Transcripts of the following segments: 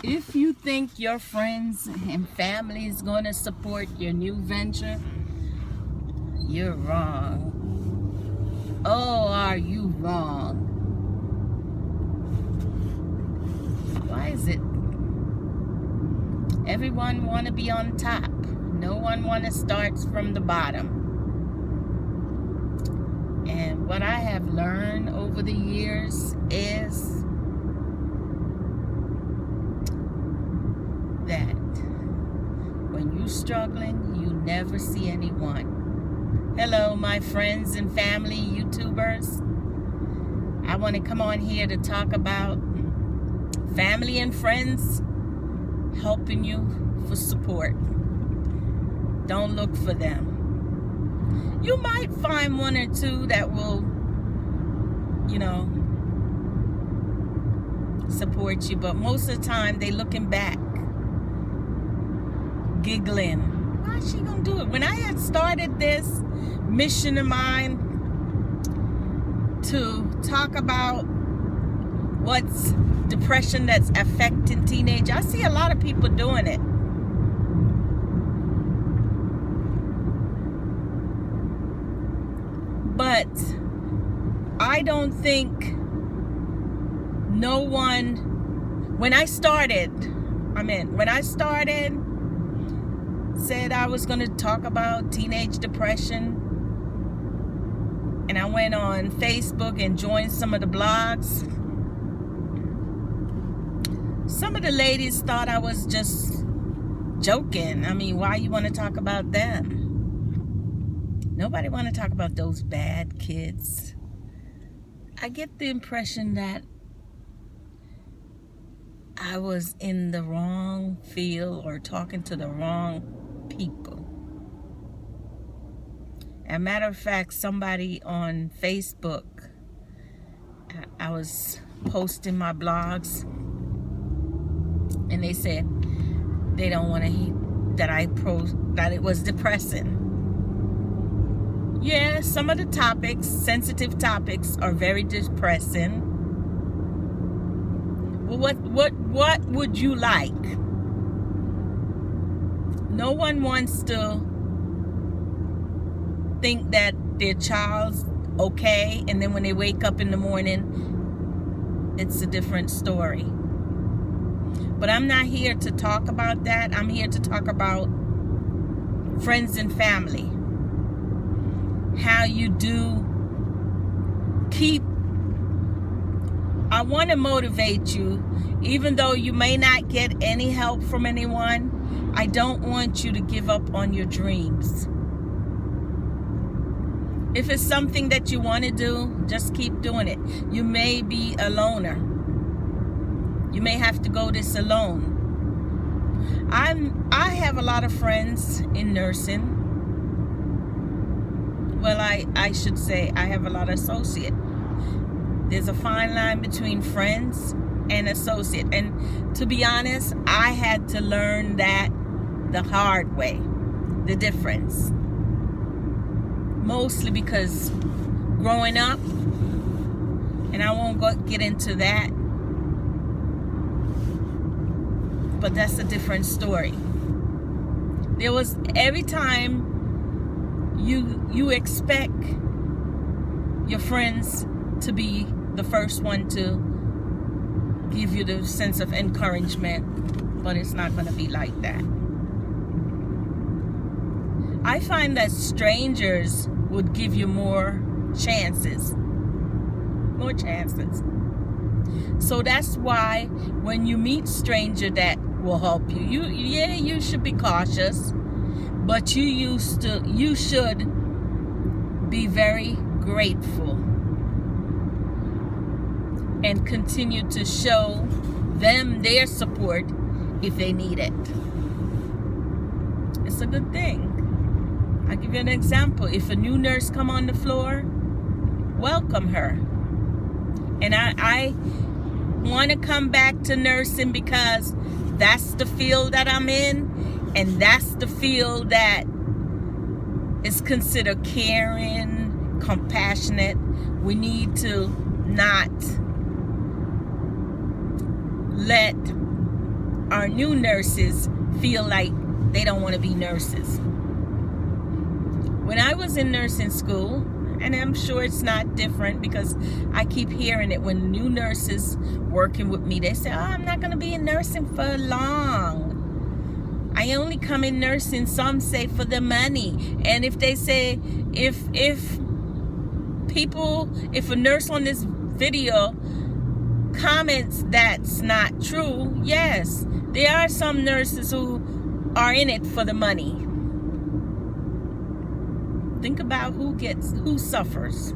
If you think your friends and family is going to support your new venture, you're wrong. Oh, are you wrong? Why is it everyone want to be on top? No one want to start from the bottom. And what I have learned over the years is that when you're struggling, you never see anyone. Hello, my friends and family YouTubers. I want to come on here to talk about family and friends helping you for support. Don't look for them. You might find one or two that will, support you, but most of the time they looking back, giggling. Why is she gonna do it? When I had started this mission of mine to talk about what's depression that's affecting teenagers, I see a lot of people doing it. But I don't think when I started, said I was going to talk about teenage depression, and I went on Facebook and joined some of the blogs, some of the ladies thought I was just joking. I mean, why you want to talk about them? Nobody want to talk about those bad kids. I get the impression that I was in the wrong field or talking to the wrong people. As a matter of fact, somebody on Facebook, I was posting my blogs, and they said they don't want to hear that it was depressing. Yeah, some of the topics, sensitive topics, are very depressing. Well, what would you like? No one wants to think that their child's okay, and then when they wake up in the morning, it's a different story. But I'm not here to talk about that. I'm here to talk about friends and family. How you do I want to motivate you, even though you may not get any help from anyone. I don't want you to give up on your dreams. If it's something that you want to do, just keep doing it. You may be a loner. You may have to go this alone. I have a lot of friends in nursing. Well, I should say I have a lot of associates. There's a fine line between friends and associate. And to be honest, I had to learn that the hard way, the difference. Mostly because growing up, and I won't get into that, but that's a different story. There was every time you expect your friends to be the first one to give you the sense of encouragement, but it's not going to be like that. I find that strangers would give you more chances. So that's why when you meet stranger that will help you, you should be cautious, but you should be very grateful and continue to show them their support if they need it. It's a good thing. I'll give you an example. If a new nurse come on the floor, welcome her. And I want to come back to nursing because that's the field that I'm in, and that's the field that is considered caring, compassionate. We need to not let our new nurses feel like they don't want to be nurses. When I was in nursing school, and I'm sure it's not different because I keep hearing it when new nurses working with me, they say, oh, I'm not going to be in nursing for long. I only come in nursing, some say, for the money. And if they say, if a nurse on this video comments that's not true, yes, there are some nurses who are in it for the money. Think about who suffers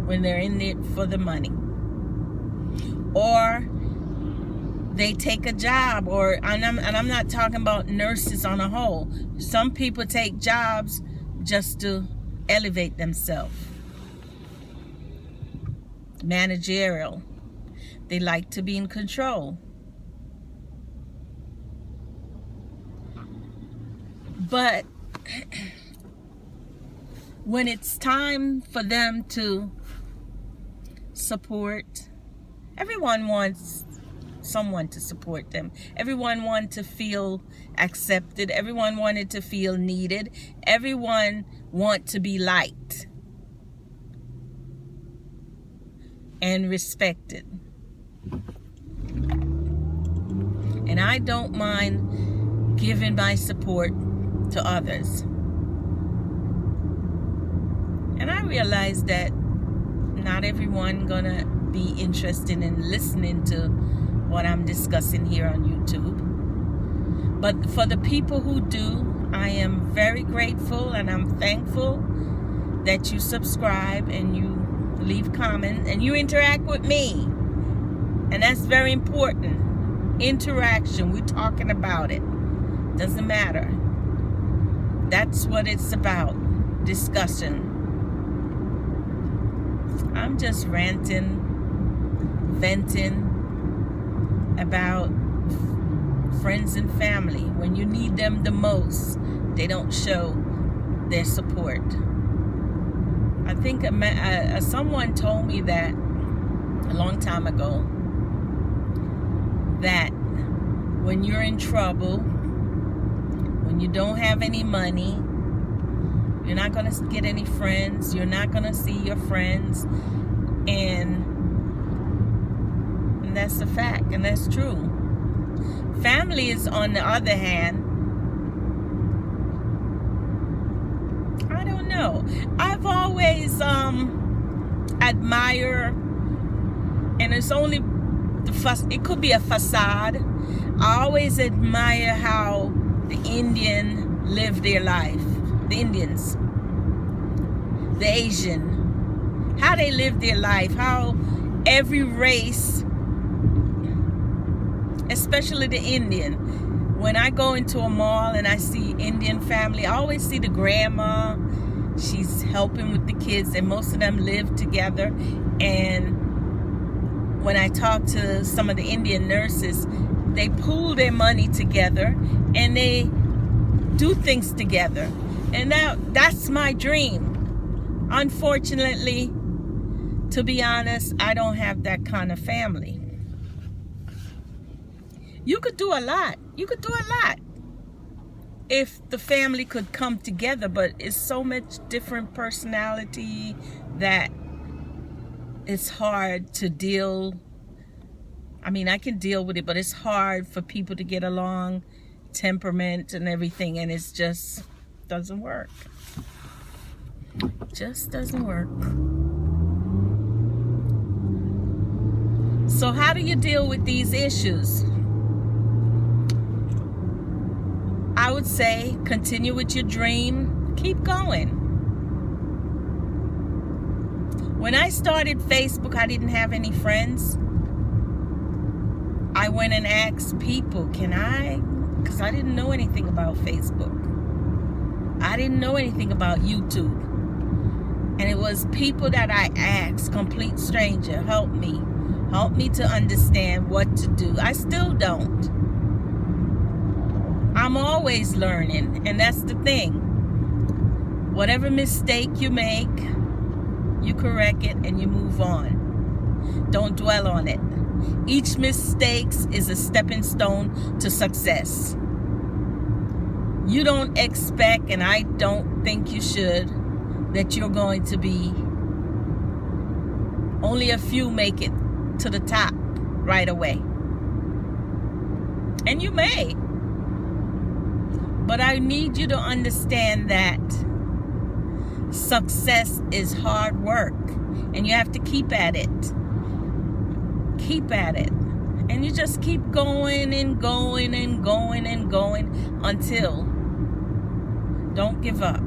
when they're in it for the money. Or they take a job, and I'm not talking about nurses on a whole. Some people take jobs just to elevate themselves. Managerial. They like to be in control. But when it's time for them to support, everyone wants someone to support them. Everyone wants to feel accepted. Everyone wanted to feel needed. Everyone wants to be liked and respected. And I don't mind giving my support to others. And I realize that not everyone gonna be interested in listening to what I'm discussing here on YouTube. But for the people who do, I am very grateful and I'm thankful that you subscribe and you leave comments and you interact with me. And that's very important. Interaction, we're talking about it. Doesn't matter. That's what it's about. Discussion. I'm just ranting, venting about friends and family. When you need them the most, they don't show their support. I think someone told me that a long time ago, that when you're in trouble, when you don't have any money, you're not going to get any friends. You're not going to see your friends. And that's a fact. And that's true. Family is, on the other hand, I don't know. I've always admired, and it's only it could be a facade. I always admire how the Indian live their life. The Indians, the Asian, how they live their life, how every race, especially the Indian, when I go into a mall and I see Indian family, I always see the grandma, she's helping with the kids, and most of them live together. And when I talk to some of the Indian nurses, they pool their money together and they do things together. And that's my dream. Unfortunately, to be honest, I don't have that kind of family. You could do a lot. You could do a lot if the family could come together, but it's so much different personality that it's hard to deal. I mean, I can deal with it, but it's hard for people to get along, temperament and everything, and it's just doesn't work. Just doesn't work. So how do you deal with these issues? I would say continue with your dream. Keep going. When I started Facebook, I didn't have any friends. I went and asked people, because I didn't know anything about Facebook. I didn't know anything about YouTube. And it was people that I asked, complete stranger, help me to understand what to do. I still don't. I'm always learning, and that's the thing. Whatever mistake you make, you correct it and you move on. Don't dwell on it. Each mistake is a stepping stone to success. You don't expect, and I don't think you should, that you're going to be, only a few make it to the top right away. And you may. But I need you to understand that success is hard work. And you have to keep at it. Keep at it. And you just keep going and going and going and going until. Don't give up.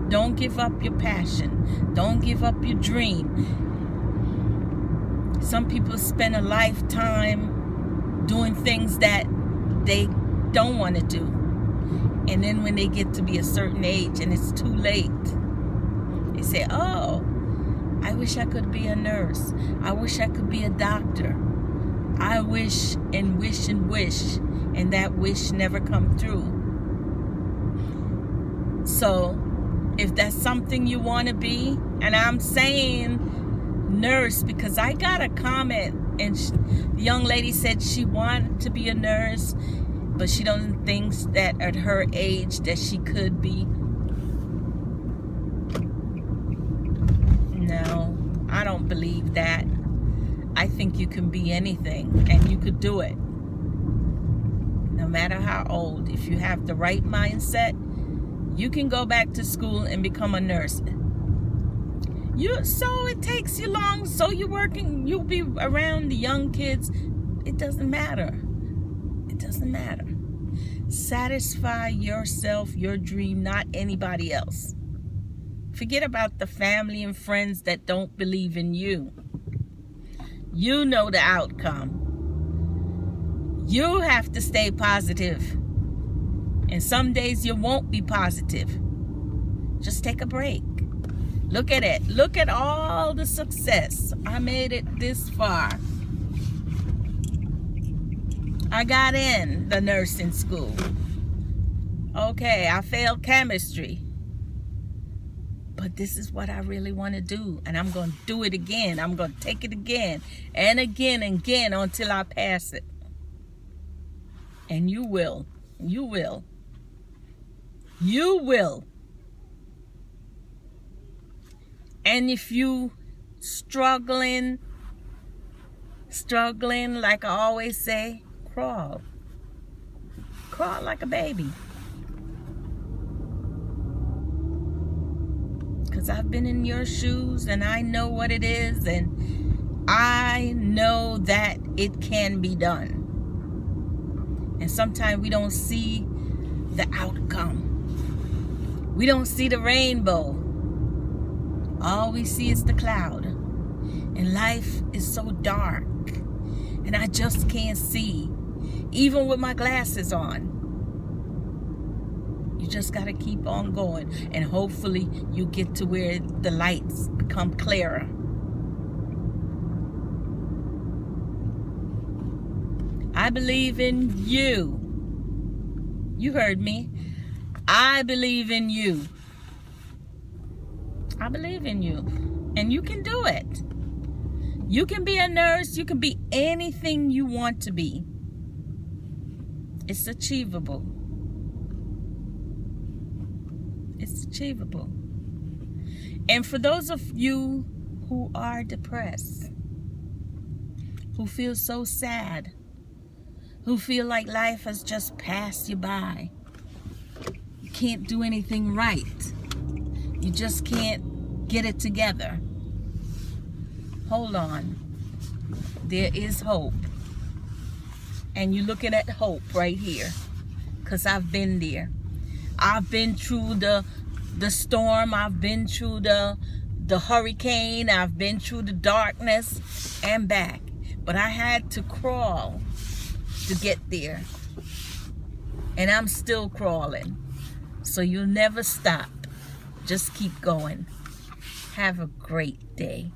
Don't give up your passion. Don't give up your dream. Some people spend a lifetime doing things that they don't want to do. And then when they get to be a certain age and it's too late, they say, oh, I wish I could be a nurse. I wish I could be a doctor. I wish and wish and wish, and that wish never come through. So if that's something you want to be, and I'm saying nurse because I got a comment, and the young lady said she wanted to be a nurse, but she doesn't think that at her age that she could be. No, I don't believe that. I think you can be anything, and you could do it. No matter how old, if you have the right mindset, you can go back to school and become a nurse. So it takes you long, so you're working, you'll be around the young kids. It doesn't matter. It doesn't matter. Satisfy yourself, your dream, not anybody else. Forget about the family and friends that don't believe in you. You know the outcome. You have to stay positive. And some days you won't be positive. Just take a break. Look at it. Look at all the success. I made it this far. I got in the nursing school. Okay, I failed chemistry. But this is what I really want to do. And I'm going to do it again. I'm going to take it again and again and again until I pass it. And you will. You will. You will. And if you struggling, like I always say, crawl. Crawl like a baby. Because I've been in your shoes and I know what it is, and I know that it can be done. And sometimes we don't see the outcome. We don't see the rainbow. All we see is the cloud. And life is so dark. And I just can't see. Even with my glasses on. You just got to keep on going. And hopefully you get to where the lights become clearer. I believe in you. You heard me. I believe in you. I believe in you. And you can do it. You can be a nurse. You can be anything you want to be. It's achievable. It's achievable. And for those of you who are depressed, who feel so sad, who feel like life has just passed you by, you can't do anything right, you just can't get it together, hold on. There is hope. And you're looking at hope right here, because I've been there. I've been through the storm. I've been through the hurricane. I've been through the darkness and back. But I had to crawl to get there. And I'm still crawling. So you'll never stop. Just keep going. Have a great day.